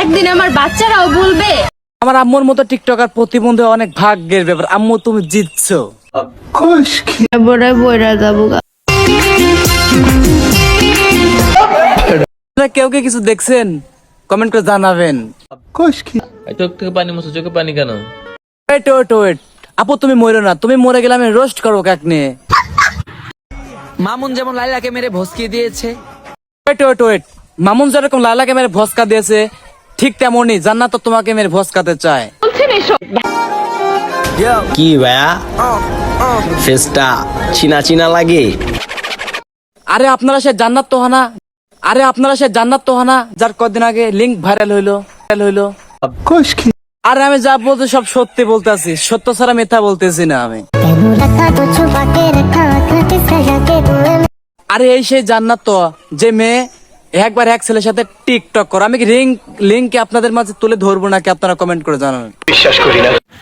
একদিন আমার বাচ্চারাও বলবে আমার আম্মুর মতো টিকটকার প্রতিবন্ধী অনেক ভাগ্যের ব্যাপার। আম্মু তুমি জিতছো। বড় বইরা যাবো গা। আপনারা কেউ কি কিছু দেখছেন কমেন্ট করে জানাবেন। চোখ থেকে পানি মুছো, চোখে পানি কেন? ওয়েট আপু তুমি মরো না, তুমি মরে গেলে আমি রোস্ট করবো কাক নিয়ে। মামুন যেমন লাইলাকে মেরে ভসকিয়ে দিয়েছে, ওয়েট মামুন যেরকম লালাকে মেরে ভস্কা দিয়েছে ঠিক তেমনই জান্নাত তো তোমাকে মেরে ভস্কাতে চায়। কি ভাইয়া ফেসটা চিনা চিনা লাগে? আরে আপনারা সে জান্নাত তো হানা যার কদিন আগে লিঙ্ক ভাইরাল হইলো। আরে আমি যা বলতে সব সত্যি বলতেছি, সত্য ছাড়া মিথ্যা বলতেছি না আমি। আরে এই সেই জান্নাত তো যে মেয়ে একবার এক ছেলের সাথে টিকটক করে। আমি কি লিঙ্ক আপনাদের মাঝে তুলে ধরবো নাকি আপনারা কমেন্ট করে জানাবেন। বিশ্বাস করি না।